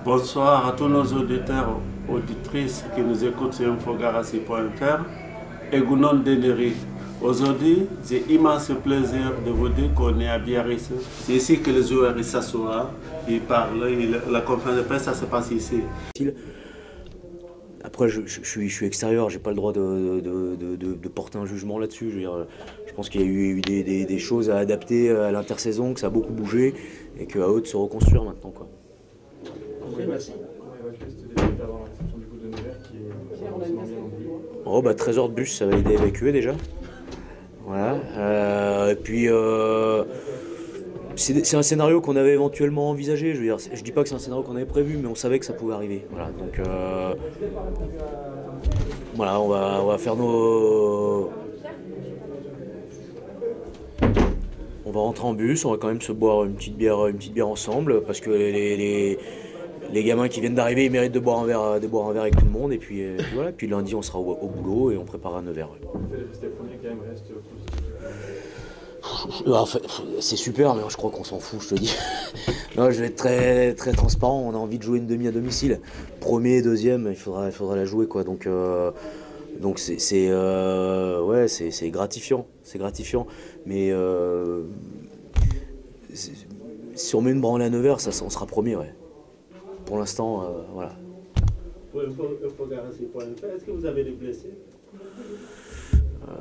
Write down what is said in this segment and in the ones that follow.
Bonsoir à tous nos auditeurs, auditrices qui nous écoutent sur infogarassi.fr et Gounon Deneri. Aujourd'hui, j'ai immense plaisir de vous dire qu'on est à Biarritz. C'est ici que les joueurs s'assoient, ils parlent, la conférence de presse, ça se passe ici. Après, je suis extérieur, j'ai pas le droit de porter un jugement là-dessus. Je pense qu'il y a eu des choses à adapter à l'intersaison, que ça a beaucoup bougé et qu'à eux de se reconstruire maintenant, quoi. Merci. Oh bah 13 heures de bus, ça va aider à évacuer déjà. Voilà. Et puis c'est un scénario qu'on avait éventuellement envisagé. Je dis pas que c'est un scénario qu'on avait prévu, mais on savait que ça pouvait arriver. Voilà. Donc voilà, on va faire nos. On va rentrer en bus, on va quand même se boire une petite bière ensemble, parce que les gamins qui viennent d'arriver, ils méritent de boire un verre avec tout le monde. Et puis voilà. Puis lundi, on sera au boulot et on préparera 9 verres. C'est super, mais je crois qu'on s'en fout, je te dis. Non, je vais être très, très transparent. On a envie de jouer une demi à domicile. Premier, deuxième, il faudra la jouer, quoi. Donc c'est gratifiant. C'est gratifiant. Mais si on met une branle à 9 heures, on sera premier, ouais. Pour l'instant, voilà. Pour infogarassi.fr, est-ce que vous avez des blessés?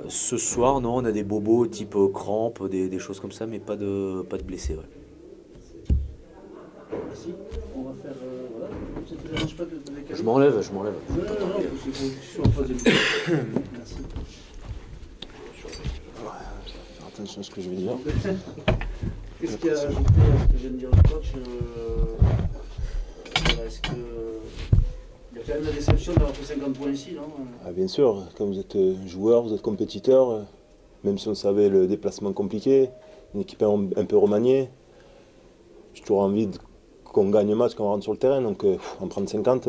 Ce soir, non, on a des bobos type crampes, des choses comme ça, mais pas de blessés. Ouais. Merci. On va faire. Voilà. Ça te dérange pas de décaler? Je m'enlève. Non, c'est que tu sois en troisième. Merci. Faire attention à ce que je vais dire. Qu'est-ce qu'il y a à ajouter à ce que vient de dire le coach? Voilà, est-ce que. Il y a quand même la déception d'avoir fait 50 points ici, non? Ah, bien sûr, quand vous êtes joueur, vous êtes compétiteur, même si on savait le déplacement compliqué, une équipe un peu remaniée, j'ai toujours envie qu'on gagne le match quand on rentre sur le terrain. Donc en prendre 50,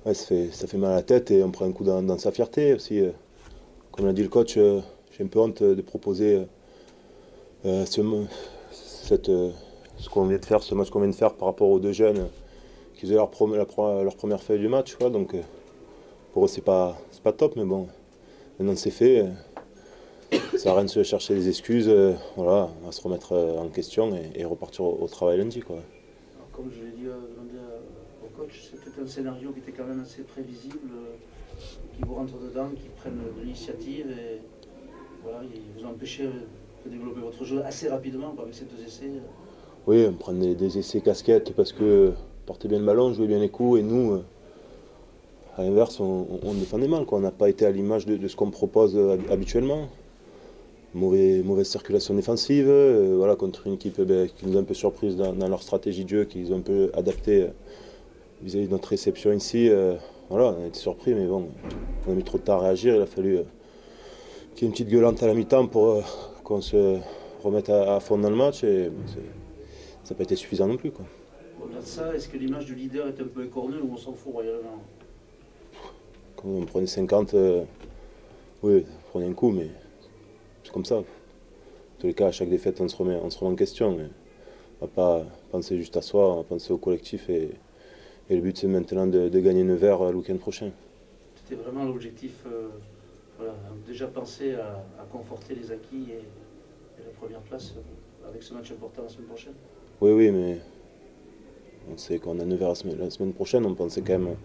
ouais, ça fait mal à la tête et on prend un coup dans sa fierté aussi. Comme l'a dit le coach, j'ai un peu honte de proposer ce qu'on vient de faire, ce match qu'on vient de faire par rapport aux deux jeunes qui faisaient leur première feuille du match, quoi. Donc pour eux c'est pas top, mais bon, maintenant c'est fait, ça sert à rien de se chercher des excuses, voilà, on va se remettre en question et repartir au travail lundi, quoi. Alors, comme je l'ai dit lundi au coach, c'était un scénario qui était quand même assez prévisible, qui vous rentre dedans, qui prennent de l'initiative et voilà, ils vous ont empêché de développer votre jeu assez rapidement avec ces deux essais. Oui, on prend des essais casquettes parce que porter bien le ballon, jouer bien les coups, et nous, à l'inverse, on défendait mal, quoi. On n'a pas été à l'image de ce qu'on propose habituellement. Mauvaise circulation défensive, voilà, contre une équipe qui nous a un peu surprise dans leur stratégie de jeu, qu'ils ont un peu adapté vis-à-vis de notre réception ici. Voilà, on a été surpris, mais bon, on a mis trop de temps à réagir. Il a fallu qu'il y ait une petite gueulante à la mi-temps pour qu'on se remette à fond dans le match, et ça n'a pas été suffisant non plus, quoi. Au-delà de ça, est-ce que l'image du leader est un peu écornée ou on s'en fout royalement? Quand on prenait 50, oui, on prenait un coup, mais c'est comme ça. En tous les cas, à chaque défaite, on se remet en question. Mais on ne va pas penser juste à soi, on va penser au collectif. Et le but, c'est maintenant de gagner 9 verres le week-end prochain. C'était vraiment l'objectif, voilà, déjà penser à conforter les acquis et la première place avec ce match important la semaine prochaine. Oui, mais on sait qu'on a 9 verres la semaine prochaine. On pensait quand même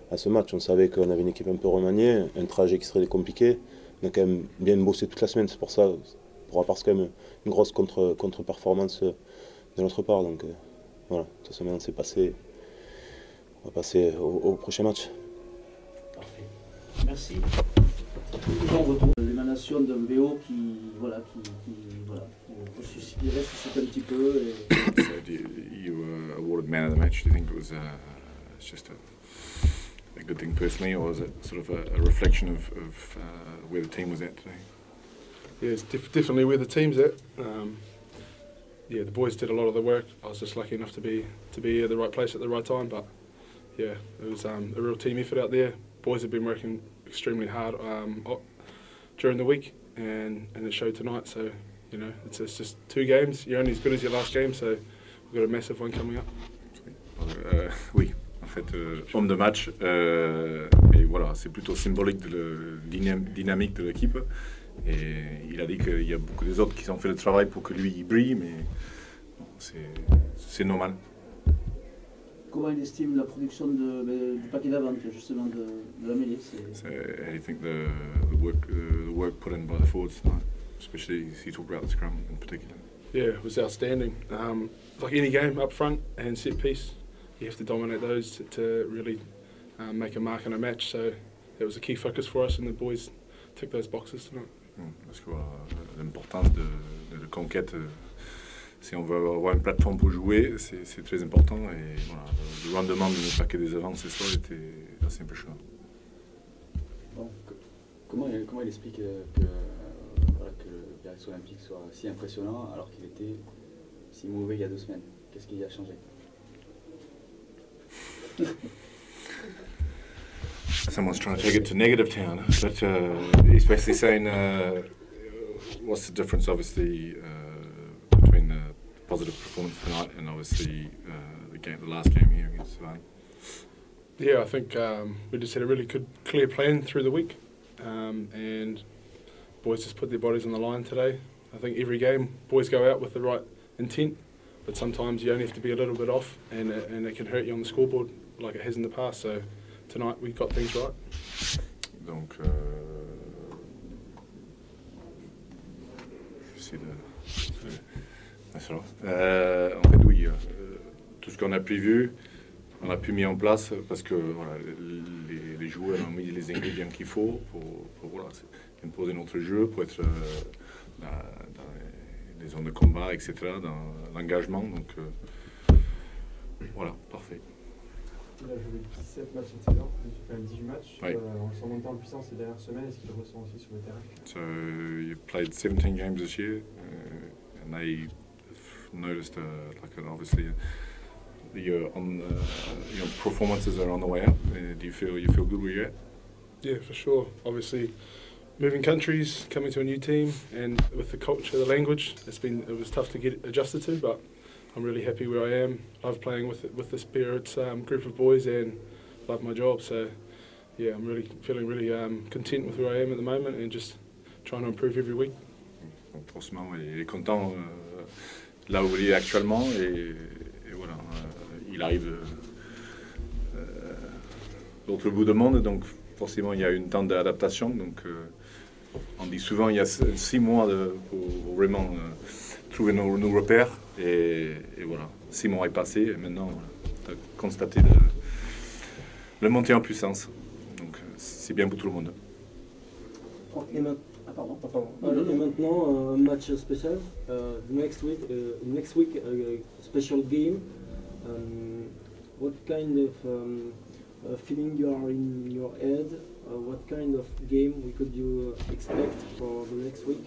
à ce match. On savait qu'on avait une équipe un peu remaniée, un trajet qui serait compliqué. On a quand même bien bossé toute la semaine, c'est pour ça. Pour avoir quand même une grosse contre-performance de notre part. Donc voilà, de toute façon maintenant c'est passé. On va passer au prochain match. Parfait. Merci. L'émanation d'un BO qui suscite un petit peu. So you were awarded man of the match. Do you think it was it's just a good thing personally, or is it sort of a reflection of where the team was at today? Yeah, it's definitely where the team's at. Yeah, the boys did a lot of the work. I was just lucky enough to be at the right place at the right time. But yeah, it was a real team effort out there. Boys have been working extremely hard during the week, and it showed tonight. So you know, it's just 2 games. You're only as good as your last game. So we've got a massive one coming up. Sweet. oui, en fait, homme de match. Mais voilà, c'est plutôt symbolique de la dynamique de l'équipe. Et il a dit qu'il y a beaucoup des autres qui ont fait le travail pour que lui il brille, mais bon, c'est normal. Comment il estime la production du paquet d'avant, justement, de la mêlée? I think the work put in by the forwards tonight, especially he talked about the scrum in particular. Yeah, it was outstanding. Like any game, up front and set piece, you have to dominate those to really make a mark in a match. So that was a key focus for us, and the boys ticked those boxes tonight. Parce que voilà, l'importance de la conquête, si on veut avoir une plateforme pour jouer, c'est très important. Et voilà, le rendement de notre paquet des avants ce soir était assez impressionnant. Bon, comment il explique que le Biarritz Olympique soit si impressionnant alors qu'il était si mauvais il y a 2 semaines? Qu'est-ce qui a changé? Someone's trying to take it to negative town, but he's basically saying what's the difference, obviously, between the positive performance tonight and obviously the last game here against Savannah. Yeah, I think we just had a really good, clear plan through the week, and boys just put their bodies on the line today. I think every game, boys go out with the right intent, but sometimes you only have to be a little bit off, and it can hurt you on the scoreboard like it has in the past. So tonight we got things right. Donc, j'essaie de... en fait, oui, tout ce qu'on a prévu, on a pu mettre en place parce que voilà, les joueurs ont mis les ingrédients qu'il faut pour voilà, imposer notre jeu, pour être dans les zones de combat, etc., dans l'engagement. Donc, voilà, parfait. Il a joué 17 matchs cette saison, il fait quand même 18 matchs. Oui. On le sent monter en puissance ces dernières semaines, est-ce qu'il le ressent aussi sur le terrain? So you played 17 games this year, and they noticed, obviously, your performances are on the way up. Do you feel good where you're at? Yeah, for sure. Obviously, moving countries, coming to a new team, and with the culture, the language, it was tough to get adjusted to, but I'm really happy where I am. Love playing with this Spirits group of boys and love my job. So yeah, I'm really feeling really content with where I am at the moment and just trying to improve every week. Donc, forcément, il est content là où il est actuellement et voilà, il arrive de l'autre bout du monde, donc forcément il y a une temps d'adaptation. Donc on dit souvent il y a 6 mois pour vraiment trouver nos repères et voilà, 6 mois est passé et maintenant on a constaté le montée en puissance. Donc c'est bien pour tout le monde. Et maintenant, un match spécial. Next week, special game. What kind of feeling you are in your head? What kind of game could you expect for the next week?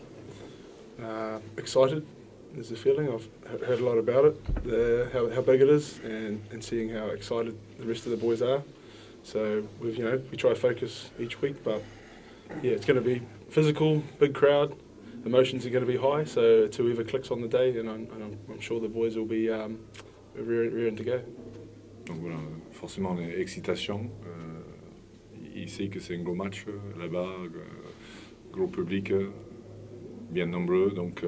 Excited is the feeling. I've heard a lot about it, how big it is, and seeing how excited the rest of the boys are. So we try to focus each week, but yeah, it's going to be physical, big crowd. Emotions are going to be high, so it's whoever clicks on the day, and I'm sure the boys will be rearing to go. Donc voilà, forcément l'excitation. Il sait que c'est un gros match là-bas, gros public, bien nombreux, donc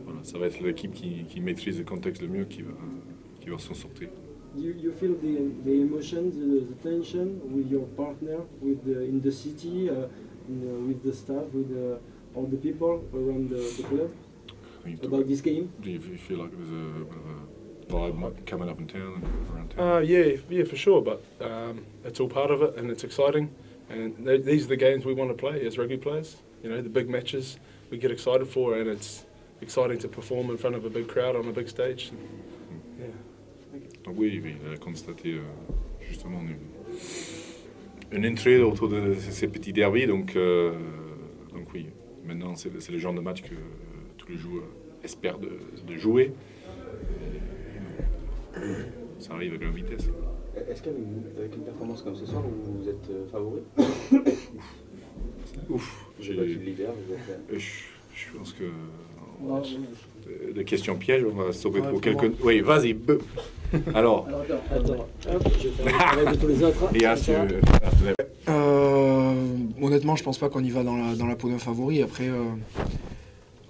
voilà, ça va être l'équipe qui maîtrise le contexte le mieux qui va s'en sortir. You feel the emotions, the tension with your partner, in the city, with the staff, with all the people around the club about this game? Do you feel like there's a vibe coming up in town and around town? Yeah, for sure. But it's all part of it, and it's exciting. And these are the games we want to play as rugby players. You know, the big matches we get excited for, and it's exciting to perform in front of a big crowd on a big stage. Yeah. Donc oui, il a constaté justement une entrée autour de ces petits derbies, donc oui, maintenant c'est le genre de match que tous les joueurs espèrent de jouer. Et ça arrive à grande vitesse. Est-ce qu'avec une performance comme ce soir, vous êtes favori? Ouf, J'ai battu l'hiver, je pense que Non, de questions pièges, on va stopper pour quelques... Oui, vas-y. Alors, Attends, hop, je vais faire le travail de tous les autres. et Honnêtement, je pense pas qu'on y va dans la peau d'un favori. Après,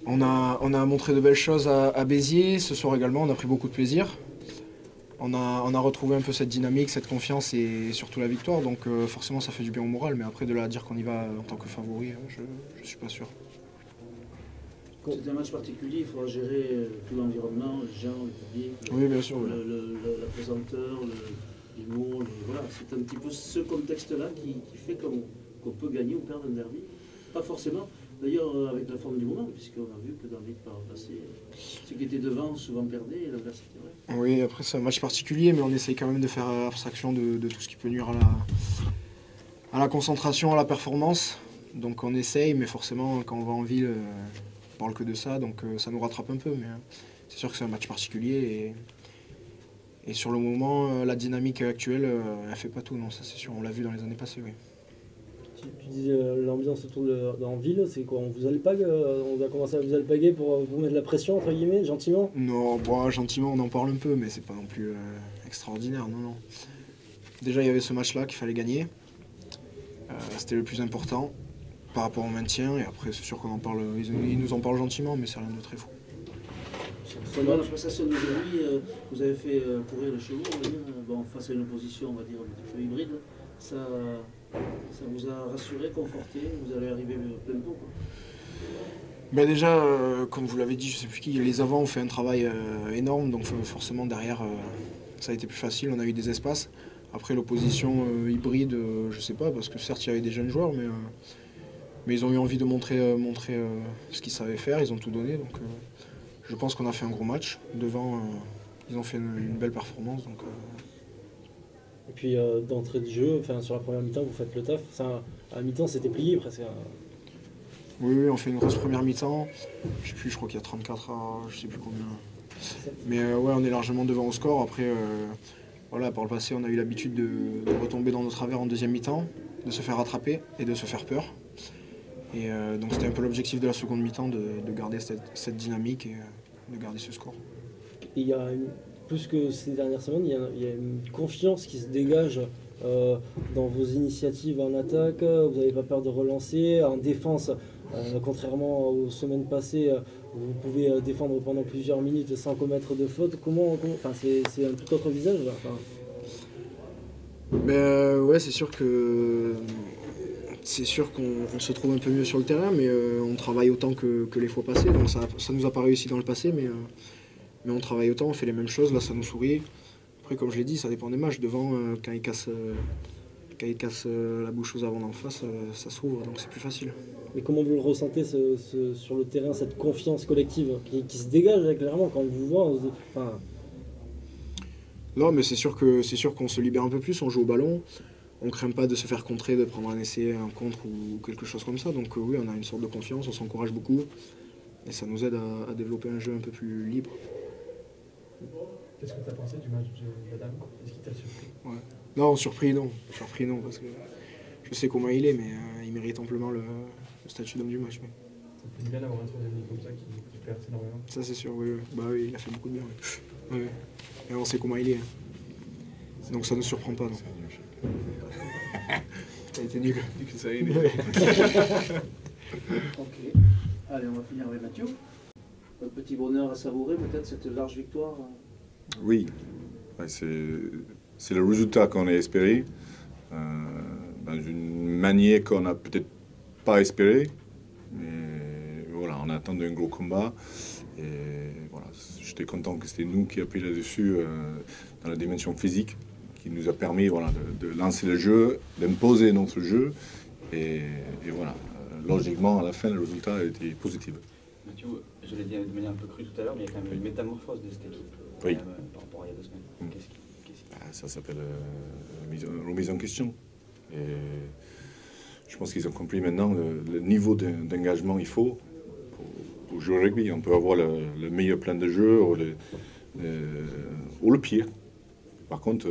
on a montré de belles choses à Béziers. Ce soir également, on a pris beaucoup de plaisir. On a retrouvé un peu cette dynamique, cette confiance et surtout la victoire. Donc forcément, ça fait du bien au moral. Mais après, de là à dire qu'on y va en tant que favori, je suis pas sûr. c'est un match particulier, il faudra gérer tout l'environnement, les gens, le public, Oui, bien sûr. Oui. la présenteur, l'humour, voilà. C'est un petit peu ce contexte-là qui fait qu'on peut gagner ou perdre un derby. Pas forcément, d'ailleurs avec la forme du moment, puisqu'on a vu que dans les par le passé, ceux qui étaient devant souvent perdaient et l'inverse était vrai. Oui, après c'est un match particulier, mais on essaye quand même de faire abstraction de tout ce qui peut nuire à la concentration, à la performance. Donc on essaye, mais forcément quand on va en ville, on parle que de ça, donc ça nous rattrape un peu. Mais c'est sûr que c'est un match particulier et sur le moment, la dynamique actuelle, elle fait pas tout, non, ça c'est sûr, on l'a vu dans les années passées, oui. Tu disais l'ambiance autour en ville, c'est quoi? On vous alpague, on va commencer à vous alpaguer pour vous mettre la pression, entre guillemets, gentiment? Non, bon, gentiment, on en parle un peu, mais c'est pas non plus extraordinaire, non. Déjà, il y avait ce match-là qu'il fallait gagner. C'était le plus important par rapport au maintien, et après, c'est sûr qu'on en parle, ils nous en parlent gentiment, mais c'est rien de très fou. Dans la prestation d'aujourd'hui, vous avez fait courir le chevaux, on va dire, bon, face à une opposition, on va dire, un petit peu hybride. Ça vous a rassuré, conforté, vous allez arriver plein pot, quoi. Ben déjà, comme vous l'avez dit, je sais plus qui, les avants ont fait un travail énorme, donc forcément derrière, ça a été plus facile, on a eu des espaces. Après l'opposition hybride, je sais pas, parce que certes il y avait des jeunes joueurs, mais ils ont eu envie de montrer ce qu'ils savaient faire, ils ont tout donné, donc je pense qu'on a fait un gros match. Devant, ils ont fait une belle performance, donc... Et puis d'entrée de jeu, sur la première mi-temps, vous faites le taf. À la mi-temps, c'était plié presque. Oui, on fait une grosse première mi-temps. Je sais plus, je crois qu'il y a 34 à je sais plus combien. Mais ouais, on est largement devant au score. Après, voilà, par le passé, on a eu l'habitude de retomber dans nos travers en deuxième mi-temps, de se faire rattraper et de se faire peur. Et donc c'était un peu l'objectif de la seconde mi-temps, de garder cette dynamique et de garder ce score. Il y a plus que ces dernières semaines, il y a une confiance qui se dégage dans vos initiatives en attaque. Vous n'avez pas peur de relancer. En défense, contrairement aux semaines passées, vous pouvez défendre pendant plusieurs minutes sans commettre de faute. C'est un tout autre visage là. Ouais, c'est sûr qu'on se trouve un peu mieux sur le terrain, mais on travaille autant que les fois passées. Donc ça nous a pas réussi dans le passé, mais on travaille autant, on fait les mêmes choses, là ça nous sourit. Après comme je l'ai dit, ça dépend des matchs. Devant, quand ils cassent la bouche aux avants d'en face, ça s'ouvre, donc c'est plus facile. Mais comment vous le ressentez sur le terrain, cette confiance collective qui se dégage clairement quand on vous voit, on se dit, Non, mais c'est sûr qu'on se libère un peu plus, on joue au ballon, on craint pas de se faire contrer, de prendre un essai, un contre ou quelque chose comme ça. Donc oui, on a une sorte de confiance, on s'encourage beaucoup et ça nous aide à développer un jeu un peu plus libre. Qu'est-ce que tu as pensé du match de Adam? Est-ce qu'il t'a surpris? Ouais. Non, surpris non, parce que je sais comment il est, mais il mérite amplement le statut d'homme du match. Oui. Ça fait du bien d'avoir un troisième ligne comme ça qui perce énormément. Ça c'est sûr, oui. Bah oui, il a fait beaucoup de bien. Oui. Ouais. Et on sait comment il est. Donc ça ne nous surprend pas, non. Ça a été nul. Ok. Allez, on va finir avec Mathieu. Un petit bonheur à savourer, peut-être, cette large victoire. Oui, ouais, c'est le résultat qu'on a espéré, dans une manière qu'on n'a peut-être pas espéré. Mais voilà, on attend un gros combat. Et voilà, j'étais content que c'était nous qui appuyons là-dessus dans la dimension physique, qui nous a permis de lancer le jeu, d'imposer notre jeu. Et voilà, logiquement, à la fin, le résultat a été positif. Mathieu, je l'ai dit de manière un peu crue tout à l'heure, mais il y a quand même une métamorphose de cette équipe oui. Par rapport à il y a 2 semaines. Ça s'appelle remise en question. Et je pense qu'ils ont compris maintenant le niveau d'engagement qu'il faut pour jouer au rugby. On peut avoir le meilleur plan de jeu ou le pire. Par contre,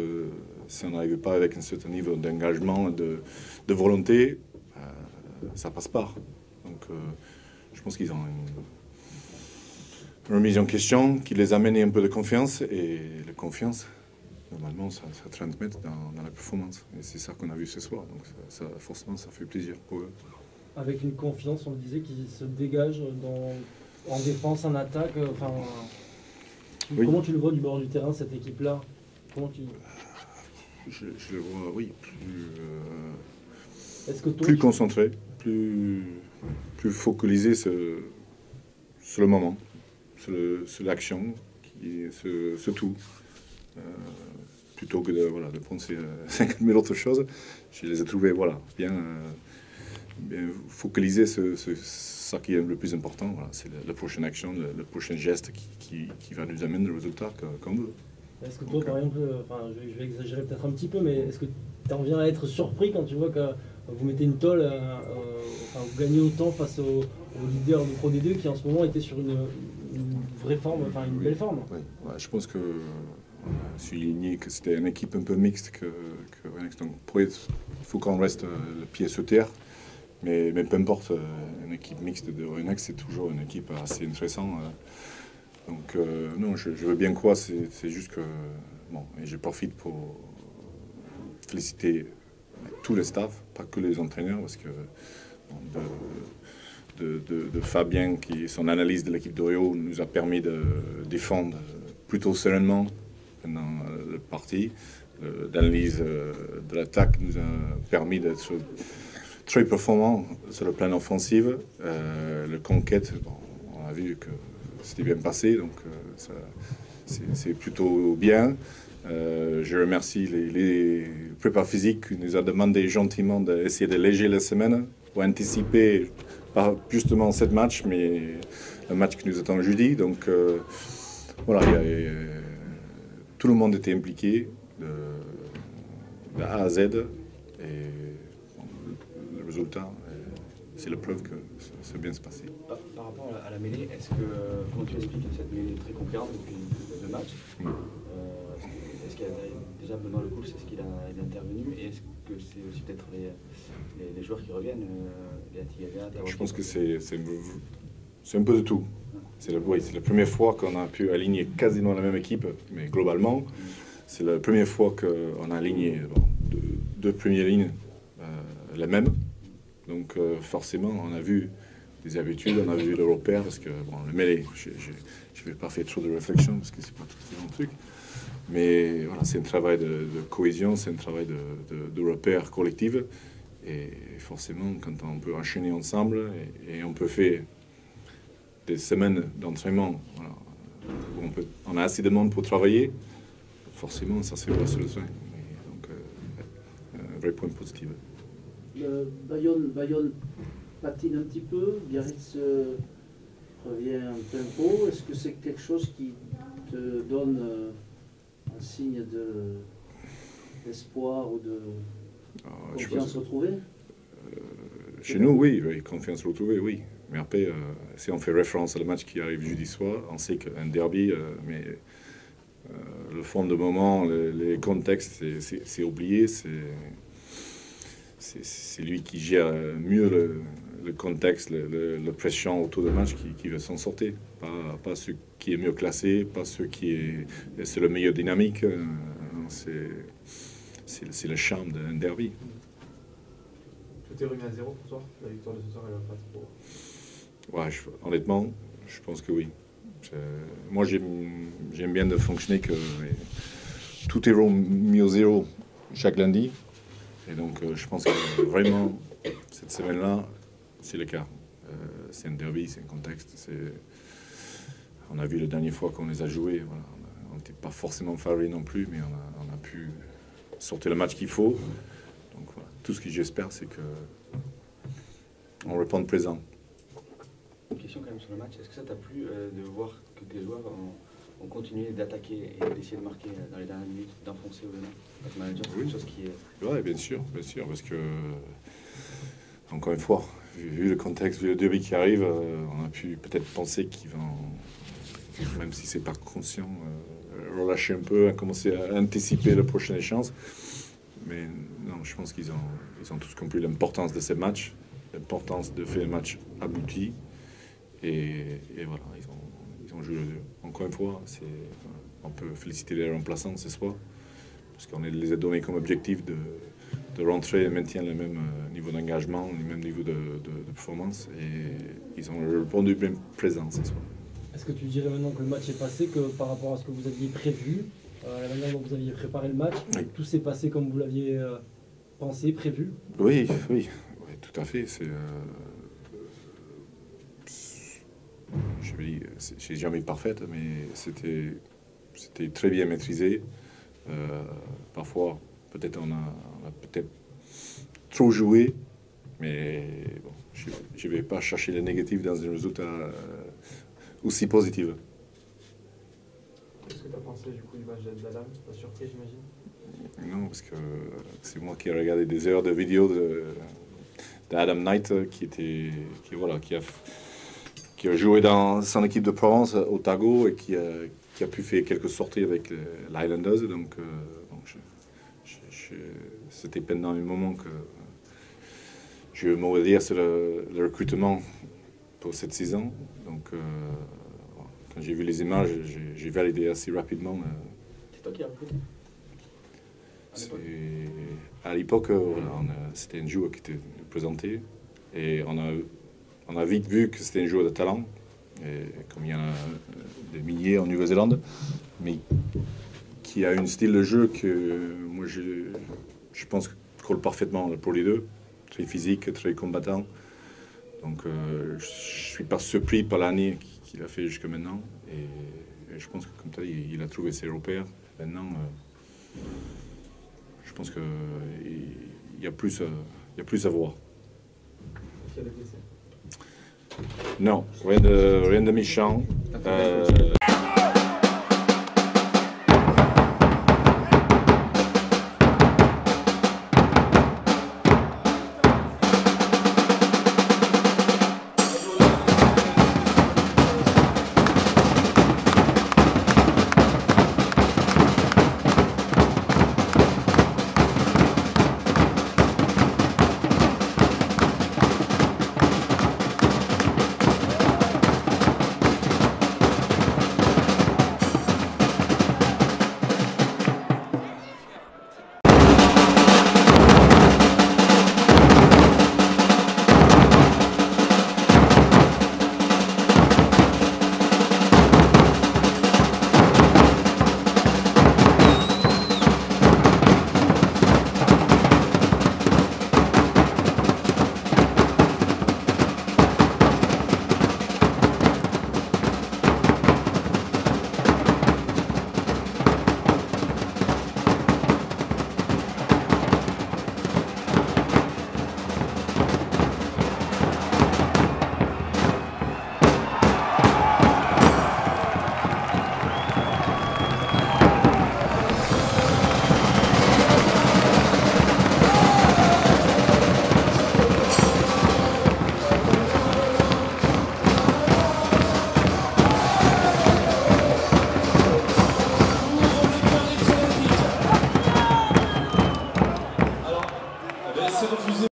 si on n'arrive pas avec un certain niveau d'engagement, de volonté, ça passe pas. Donc, je pense qu'ils ont remise en question qui les a amené un peu de confiance. Et la confiance, normalement, ça transmet dans la performance. Et c'est ça qu'on a vu ce soir. Donc forcément, ça fait plaisir pour eux. Avec une confiance, on le disait, qui se dégage en défense, en attaque. Oui. Comment tu le vois du bord du terrain, cette équipe-là? Je le vois, oui, que plus concentré, plus focalisé sur le moment, sur l'action, sur tout. Plutôt que de penser à 50 000 autres choses, je les ai trouvés bien focalisés sur ça qui est le plus important. Voilà, c'est la prochaine action, le prochain geste qui va nous amener le résultat qu'on veut. Est-ce que toi, par exemple, je vais exagérer peut-être un petit peu, mais est-ce que tu en viens à être surpris quand tu vois que vous mettez une tôle, vous gagnez autant face au leader de Pro D2 qui en ce moment était sur une vraie forme, une belle forme? Oui. Ouais, je pense que souligné que c'était une équipe un peu mixte que Renex. Donc il faut qu'on reste le pied sur terre, mais peu importe, une équipe mixte de Renex, c'est toujours une équipe assez intéressante. Donc non, je veux bien croire, c'est juste que bon, et je profite pour féliciter tous les staffs, pas que les entraîneurs, parce que de Fabien, son analyse de l'équipe d'Oreo nous a permis de défendre plutôt sereinement pendant le parti. L'analyse de l'attaque nous a permis d'être très performant sur le plan offensif. Le conquête, on a vu que c'était bien passé, donc c'est plutôt bien. Je remercie les prépas physiques qui nous a demandé gentiment d'essayer de léger la semaine pour anticiper pas justement cette match, mais le match qui nous attend jeudi. Donc tout le monde était impliqué de A à Z, et le résultat, c'est la preuve que ça bien se passer. Par rapport à la mêlée, comment tu expliques cette mêlée très conquérante depuis deux matchs? Est-ce qu'il y a déjà Benoît Lecoultre, est-ce qu'il est intervenu, et est-ce que c'est aussi peut-être les joueurs qui reviennent, Je pense que c'est un peu de tout. C'est la première fois qu'on a pu aligner quasiment la même équipe, mais globalement, c'est la première fois qu'on a aligné deux premières lignes les mêmes. Donc forcément, on a vu des habitudes, on a vu le repère, parce que le mêlée, je ne vais pas faire trop de réflexion, parce que c'est pas tout mon truc. Mais voilà, c'est un travail de cohésion, c'est un travail de repère collectif. Et forcément, quand on peut enchaîner ensemble et on peut faire des semaines d'entraînement, où on a assez de monde pour travailler, forcément, ça se voit sur le terrain. Donc, un vrai point positif. Bayonne patine un petit peu, Biarritz revient en plein pot. Est-ce que c'est quelque chose qui te donne un signe d'espoir ou de confiance retrouvée? Chez nous, oui, confiance retrouvée, oui. Mais après, si on fait référence à le match qui arrive jeudi soir, on sait qu'un derby, mais le fond de moment, les contextes, c'est oublié. C'est lui qui gère mieux le contexte, la pression autour du match qui va s'en sortir. Pas ceux qui est mieux classé, pas ceux c'est le meilleur dynamique. C'est le charme d'un derby. Tout est remis à zéro pour toi? La victoire de ce soir, elle va pas trop... Ouais, honnêtement, je pense que oui. Moi, j'aime bien de fonctionner que tout est mis au zéro chaque lundi. Et donc, je pense que vraiment, cette semaine-là, c'est le cas. C'est un derby, c'est un contexte. On a vu la dernière fois qu'on les a joués. Voilà, on n'était pas forcément favoris non plus, mais on a pu sortir le match qu'il faut. Donc, voilà. Tout ce que j'espère, c'est qu'on réponde présent. Une question quand même sur le match. Est-ce que ça t'a plu de voir que tes joueurs ont continué d'attaquer et d'essayer de marquer dans les dernières minutes, d'enfoncer au venant notre manager? C'est quelque chose qui est... Oui, bien sûr, parce que, encore une fois, vu le contexte, vu le derby qui arrive, on a pu peut-être penser qu'ils vont, même si c'est pas conscient, relâcher un peu, commencer à anticiper la prochaine échéance. Mais non, je pense qu'ils ont tous compris l'importance de ces matchs, l'importance de faire un match abouti. Et voilà, ils ont joué encore une fois. On peut féliciter les remplaçants ce soir, parce qu'on les a donné comme objectif de rentrer et maintenir le même niveau d'engagement, le même niveau de performance, et ils ont répondu bien présent ce soir. Est-ce que tu dirais maintenant que le match est passé, que par rapport à ce que vous aviez prévu, la manière dont vous aviez préparé le match, oui. Tout s'est passé comme vous l'aviez pensé, prévu? Oui, tout à fait. C'est jamais parfaite, mais c'était très bien maîtrisé. Parfois, peut-être on a peut-être trop joué, mais bon, je ne vais pas chercher le négatif dans un résultat aussi positif. Qu'est-ce que tu as pensé du coup du match d'Adam? Pas surpris, j'imagine? Non, parce que c'est moi qui ai regardé des heures de vidéos d'Adam Knight qui a joué dans son équipe de Provence, Otago, et qui a pu faire quelques sorties avec l'Highlanders. Donc, c'était pendant un moment que j'ai eu un mot à dire sur le recrutement pour cette saison. Donc, quand j'ai vu les images, j'ai validé assez rapidement. C'est toi qui as recruté? À l'époque, c'était un joueur qui était présenté, et on a vite vu que c'était un joueur de talent, et comme il y en a des milliers en Nouvelle-Zélande, mais qui a un style de jeu que moi je pense que colle parfaitement pour les deux, très physique, très combattant. Donc je ne suis pas surpris par l'année qu'il a fait jusqu'à maintenant, et je pense que comme tu as dit, il a trouvé ses repères. Maintenant, je pense qu'il y a plus à voir. Non, rien de méchant. C'est refusé.